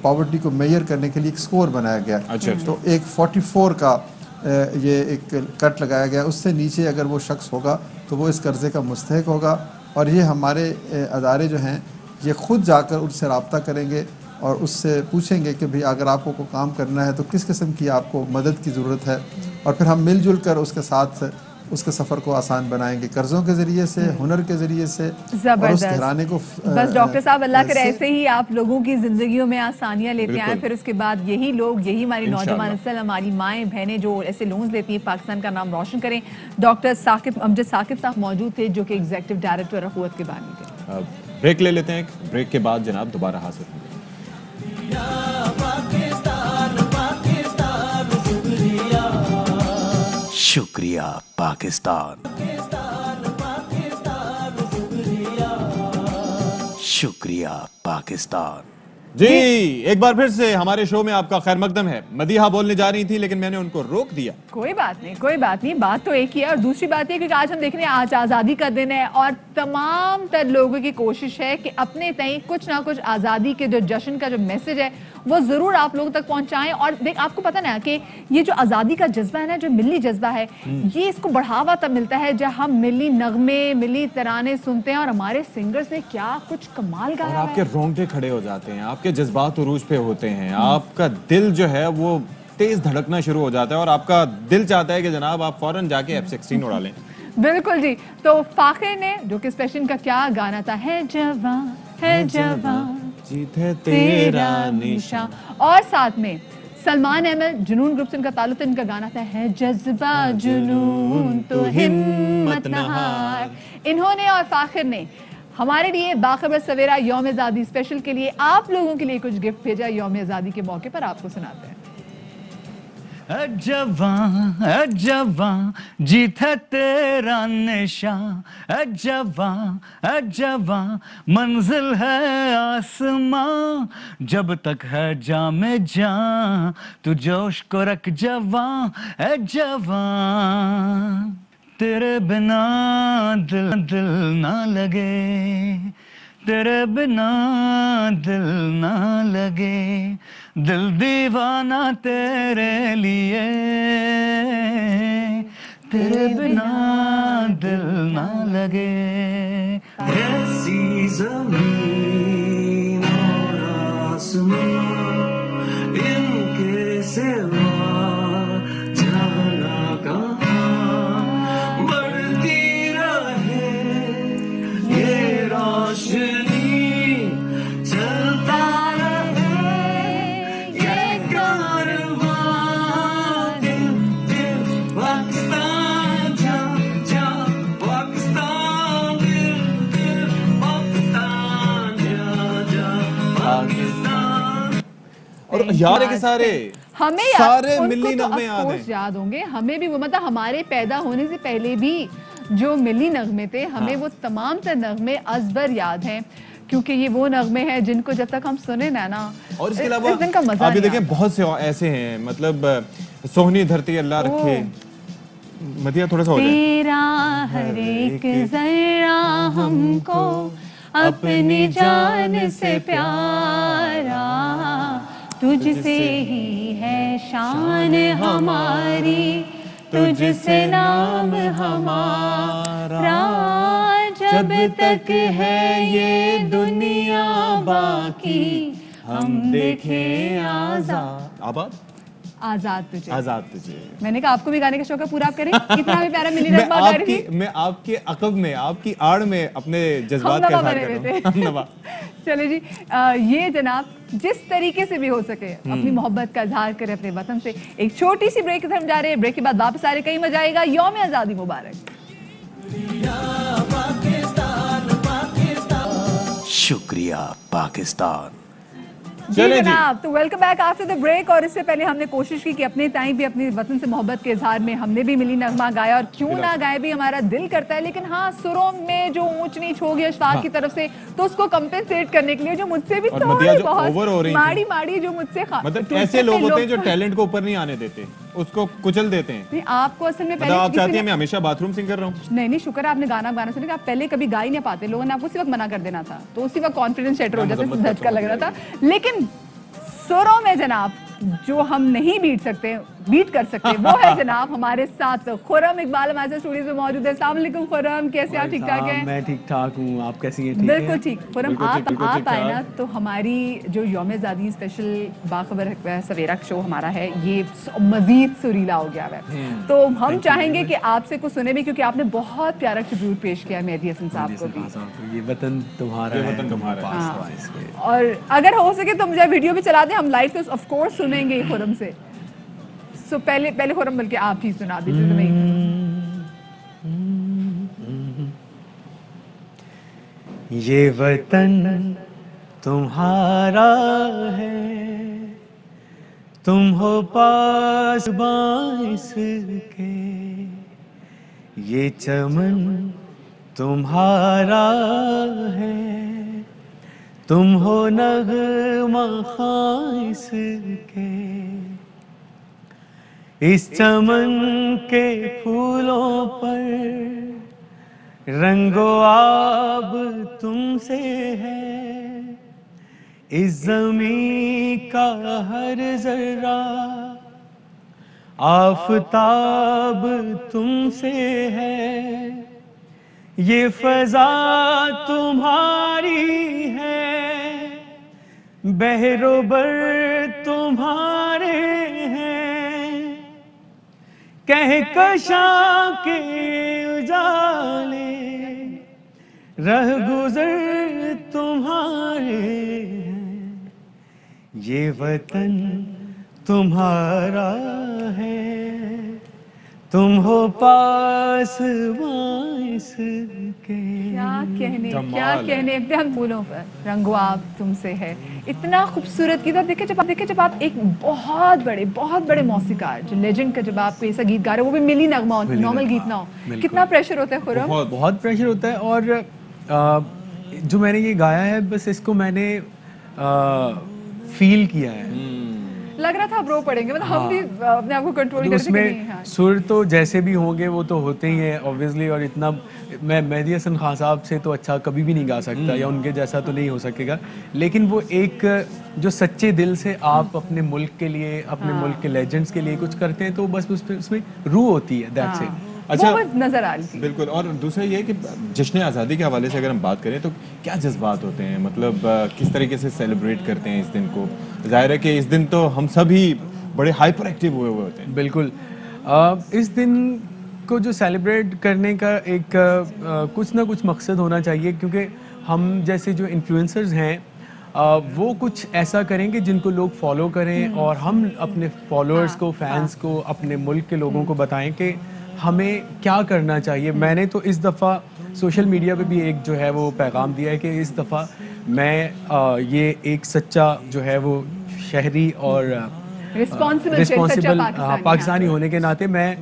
S14: پاورٹی کو میئر کرنے کے لیے ایک سکور بنایا گیا. تو ایک 44 کا یہ ایک کٹ لگایا گیا. اس سے نیچے اگر وہ شخص ہوگا تو وہ اس قرضے کا مستحق ہوگا. اور یہ ہمارے ادارے جو ہیں یہ خود جا کر ان سے رابطہ کریں گے اور اس سے پوچھیں گے کہ بھئی اگر آپ کو کوئی کام کرنا ہے تو کس قسم کی آپ کو مدد کی ضرورت ہے, اور پھر ہم مل جل کر اس کے ساتھ اس کے سفر کو آسان بنائیں گے, قرضوں کے ذریعے سے, ہنر کے ذریعے سے, اور اس گھرانے کو.
S2: بس ڈاکٹر صاحب اللہ کرے ایسے ہی آپ لوگوں کی زندگیوں میں آسانیاں لیتے آئیں, پھر اس کے بعد یہی لوگ, یہی ہماری نوجوان نسل, ہماری مائیں بہنیں جو ایسے لونز لیتی ہیں, پاکستان کا نام روشن کریں. ڈاکٹر امجد ثاقب صاحب موجود تھے جو کہ ایگزیکٹو ڈائریکٹر اخوت کے بانی تھے.
S1: بریک لے لیتے ہیں, بریک کے بعد جناب دوبارہ حاضر ہوں گے.
S8: شکریہ پاکستان, شکریہ پاکستان.
S1: جی ایک بار پھر سے ہمارے شو میں آپ کا خیر مقدم ہے. مدیحہ بولنے جا رہی تھی لیکن میں نے ان کو روک دیا.
S2: کوئی بات نہیں, کوئی بات نہیں, بات تو ایک ہی ہے. اور دوسری بات یہ کہ آج ہم دیکھ رہے ہیں آج آزادی کا دن ہے اور تمام تر لوگوں کی کوشش ہے کہ اپنے تئیں کچھ نہ کچھ آزادی کے جو جشن کا جو میسج ہے وہ ضرور آپ لوگوں تک پہنچائیں. اور دیکھ آپ کو پتہ نا کہ یہ جو آزادی کا جذبہ ہے نا, جو ملی جذبہ ہے, یہ اس کو بڑھاوا تب ملتا ہے جب ہم ملی نغمے, ملی ترانے سنتے ہیں. اور ہمارے سنگرز نے کیا کچھ کمال گایا ہے.
S1: آپ کے رونگٹے کھڑے ہو جاتے ہیں, آپ کے جذبات عروج پہ ہوتے ہیں, آپ کا دل جو ہے وہ تیز دھڑکنا شروع ہو جاتا ہے اور آپ کا دل چاہتا ہے کہ جناب آپ فوراً جا کے F-16 اڑا لیں.
S2: بالکل جی. تو فاخر نے جو کہ اسپیشل کا کیا گانا تھا, ہے جوان ہے جوان
S1: جیت ہے تیرا نشان,
S2: اور ساتھ میں سلمان احمد جنون گروپ سے ان کا تعلق ہے, ان کا گانا تھا ہے جذبہ جنون تو ہمت نہار. انہوں نے اور فاخر نے ہمارے لیے باخبر سویرا یوم آزادی اسپیشل کے لیے آپ لوگوں کے لیے کچھ گفٹ بھیجا. یوم آزادی کے موقع پر آپ کو سناتے ہیں.
S11: جوان جوان جیت ہے تیرا نشان, جوان جوان منزل ہے آسمان, جب تک ہے جاں میں جان تو جوش کو رکھ جوان, جوان تیرے بنا دل نہ لگے, تیرے بنا دل نہ لگے, دل دیوانہ تیرے لیے, تیرے بنا دل نہ لگے. ایسی زمین اور آسمان ان کے سوا جانا کہاں, بڑھتی رہے یہ روشنی, چلتا
S1: اور یار کے سارے
S2: ہمیں
S1: سارے ملی نغمے
S2: یاد ہوں گے. ہمیں بھی وہ مطلب ہمارے پیدا ہونے سے پہلے بھی جو ملی نغمے تھے ہمیں وہ تمام تر نغمے ازبر یاد ہیں, کیونکہ یہ وہ نغمے ہیں جن کو جب تک ہم سنے نا,
S1: اور اس کے علاوہ آپ یہ دیکھیں بہت سے ایسے ہیں, مطلب سوہنی دھرتی اللہ رکھے, مدیحہ تھوڑا سا ہو جائے.
S2: تیرا ہر ایک ذرہ ہم کو اپنی جان سے پیارا, تجھ سے ہی ہے شان ہماری, تجھ سے نام ہمارا, جب تک ہے یہ دنیا باقی ہم دیکھیں آزاد. آزاد تجھے,
S1: آزاد تجھے.
S2: میں نے کہا آپ کو بھی گانے کا شوق ہے, پورا آپ کریں. کتنا بھی پیارا ملی نغمہ گا رہی تھی.
S1: میں آپ کے عقب میں, آپ کی آڑ میں اپنے جذبات کا اظہار کر رہا ہوں.
S2: چلے جی, یہ جناب جس طریقے سے بھی ہو سکے اپنی محبت کا اظہار کرے اپنے وطن سے. ایک چھوٹی سی بریک ہم جا رہے ہیں, بریک کے بعد واپس آ رہے, کہیں مزہ آئے گا. یوم آزادی مبارک.
S8: شکریہ پاکستان.
S2: جی جناب, تو welcome back after the break. اور اس سے پہلے ہم نے کوشش کی کہ اپنے تائیں بھی اپنے وطن سے محبت کے اظہار میں ہم نے بھی ملی نغمہ گایا, اور کیوں نہ گائے بھی, ہمارا دل کرتا ہے. لیکن ہاں سروں میں جو اونچ نیچ ہوگی اشفاق کی طرف سے, تو اس کو کمپنسیٹ کرنے کے لیے جو مجھ سے بھی تھوڑی بہت ماڑی جو مجھ سے
S1: مطلب ایسے لوگ ہوتے ہیں جو ٹیلنٹ کو اوپر نہیں آنے دیتے, اس کو کچل دیتے ہیں.
S2: نہیں آپ کو اصل میں پہلے
S1: آپ چاہتے ہیں میں ہمیشہ باتھ روم سنگ کر رہا ہوں؟
S2: نہیں شکر آپ نے گانا سنے کہ آپ پہلے کبھی گا ہی نہیں پاتے, لوگوں نے آپ کو اسی وقت منع کر دینا تھا, تو اسی وقت کانفیڈنس شیٹر ہو جاتا, دھچکا لگ رہا تھا. لیکن سروں میں جناب جو ہم نہیں بیٹ کر سکتے وہ ہے جناب ہمارے ساتھ خرم اقبال ہمارے ساتھ اسٹوڈیوز میں موجود ہے. السلام علیکم خرم, کیسے آپ؟ ٹھیک ٹھاک ہیں؟
S3: میں ٹھیک ٹھاک ہوں, آپ کیسی ہیں؟
S2: بالکل ٹھیک. خرم آپ آئے نا تو ہماری جو یوم آزادی اسپیشل باخبر سویرا شو ہمارا ہے یہ مزید سریلا ہو گیا ہے, تو ہم چاہیں گے کہ آپ سے کچھ سنے بھی, کیونکہ آپ نے بہت پیارا ٹریبیوٹ پیش کیا مہدی حسن صاحب کو بھی.
S3: یہ وطن تمہارا ہے,
S2: اور اگر ہو سکے تو مجھے ویڈیو بھی چلا دیں, ہم لائیو تو آف کورس سنیں گے خرم سے. سو پہلے خرم بلکہ آپ ہی سنا دیجیے.
S3: یہ وطن تمہارا ہے, تم ہو پاس باعث کے, یہ چمن تمہارا ہے, تم ہو نغمہ خاص کے, اس چمن کے پھولوں پر رنگ و آب تم سے ہے, اس زمین کا ہر ذرہ آفتاب تم سے ہے, یہ فضا تمہاری ہے, بحر و بر تمہارے ہیں, کہکشاں کے اجالے رہ گزر تمہارے ہیں, یہ وطن تمہارا ہے, تم ہو پاس باعث کے.
S2: کیا کہنے ہم پھولوں پر رنگ و آب تم سے ہے, اتنا خوبصورت کی طرف دیکھیں جب آپ ایک بہت بڑے موسیقار جو لیجنڈ کا جب آپ کو ایسا گیت گا رہے ہو, وہ بھی ملی نغمہ ہو, نارمل گیت نہ ہو, کتنا پریشر ہوتا ہے خرم؟
S3: بہت پریشر ہوتا ہے. اور جو میں نے یہ گایا ہے بس اس کو میں نے فیل کیا ہے,
S2: لگ رہا تھا آپ رو پڑیں گے, مطلب ہم بھی اپنے آپ کو کنٹرول کرتے
S3: ہیں. سر تو جیسے بھی ہوں گے وہ تو ہوتے ہی ہیں obviously, اور اتنا میں مہدی حسن خان صاحب سے تو اچھا کبھی بھی نہیں گا سکتا, یا ان کے جیسا تو نہیں ہو سکے گا, لیکن وہ ایک جو سچے دل سے آپ اپنے ملک کے لیے, اپنے ملک کے لیجنڈز کے لیے کچھ کرتے ہیں تو بس اس میں روح ہوتی ہے, دیٹس اٹ.
S1: اچھا
S2: نظر آ رہی تھی.
S1: بالکل. اور دوسرا یہ کہ جشن آزادی کے حوالے سے اگر ہم بات کریں تو کیا جذبات ہوتے ہیں, مطلب کس طریقے سے سیلیبریٹ کرتے ہیں اس دن کو؟ ظاہر ہے کہ اس دن تو ہم سبھی بڑے ہائپر ایکٹیو ہوئے ہوتے ہیں.
S3: بالکل. اس دن کو جو سیلیبریٹ کرنے کا ایک کچھ نہ کچھ مقصد ہونا چاہیے, کیونکہ ہم جیسے جو انفلوئنسرز ہیں وہ کچھ ایسا کریں گے جن کو لوگ فالو کریں, اور ہم اپنے فالوورز کو, فینس کو, اپنے ملک کے لوگوں کو بتائیں کہ ہمیں کیا کرنا چاہیے. میں نے تو اس دفعہ سوشل میڈیا پہ بھی ایک جو ہے وہ پیغام دیا ہے کہ اس دفعہ میں یہ ایک سچا جو ہے وہ شہری اور رسپانسبل پاکستانی ہونے کے ناطے میں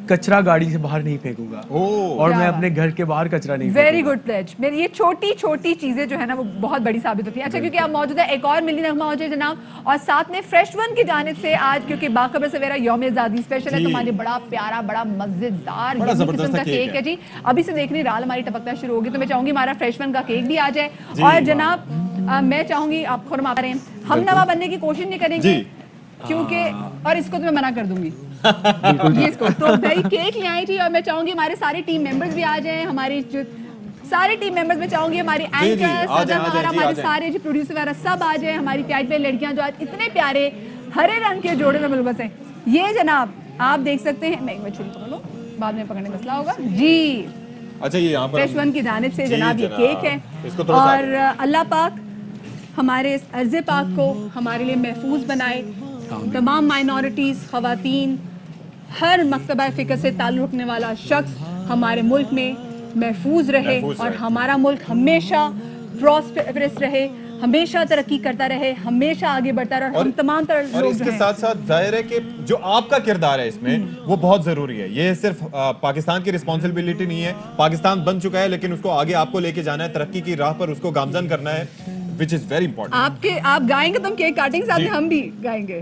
S3: کچرا گاڑی سے باہر نہیں پھینکوں گا, اور میں اپنے گھر کے باہر کچرا نہیں پھینکوں گا.
S2: Very good pledge. میری یہ چھوٹی چیزیں جو ہے نا وہ بہت بڑی ثابت ہوتی ہیں. اچھا, کیونکہ آپ موجود ہیں ایک اور ملی نغمہ ہو جائے جناب, اور ساتھ میں فریش ون کی جانب سے آج کیونکہ باخبر سویرا یوم آزادی اسپیشل ہے, تو ہمارے بڑا پیارا بڑا مزیدار قسم کا کیک ہے جی. ابھی سے دیکھ رہی رال ہماری ٹپکنا شروع ہوگی, تو میں چاہوں گی ہمارا فریش ون کا کیک بھی آ جائے. اور جناب میں چاہوں گی آپ خرم آپ رہے ہیں, ہم نوا بننے کی کوشش نہیں کریں گے کیونکہ, اور اس کو تو میں منع کر دوں گی یہ اس کو, تو بھائی کیک لے آئیں جی. اور میں چاہوں گی ہمارے سارے ٹیم ممبرز بھی آ جائیں, ہماری سارے ٹیم ممبرز میں چاہوں گی ہماری اینکرز وغیرہ, ہمارے سارے جو پروڈیوسر وغیرہ سب آ جائیں, ہماری پیاری پیاری لڑکیاں جو آج اتنے پیارے ہرے رنگ کے جوڑے میں ملبس ہیں. یہ جناب آپ دیکھ سکتے ہیں, میں ایک بار چھری پکڑ لوں, بعد میں پکڑنے مسئلہ ہوگا جی.
S1: اچھا, یہ یہاں پر
S2: فریش ون کی جانب سے جناب یہ کیک ہے, اور اللہ پاک ہمارے اس عرض پاک کو ہمارے لیے محفوظ بنائے. تمام مائنورٹیز, خواتین, ہر مکتبہ فکر سے تعلق رکھنے والا شخص ہمارے ملک میں محفوظ رہے, اور ہمارا ملک ہمیشہ پراسپرس رہے, ہمیشہ ترقی کرتا رہے, ہمیشہ آگے بڑھتا رہے, اور ہم تمام طرح لوگ.
S1: اور اس کے ساتھ ساتھ ظاہر ہے کہ جو آپ کا کردار ہے اس میں وہ بہت ضروری ہے. یہ صرف پاکستان کی رسپانسبلٹی نہیں ہے, پاکستان بن چکا ہے لیکن اس کو آگے آپ کو لے کے جانا ہے, ترقی کی راہ پر اس کو گامزن کرنا ہے, which is very important.
S2: آپ گائیں گے تو ہم کیک کاٹیں گے, ساتھ میں ہم بھی گائیں گے.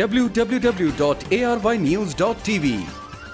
S5: www.arYnews.tv।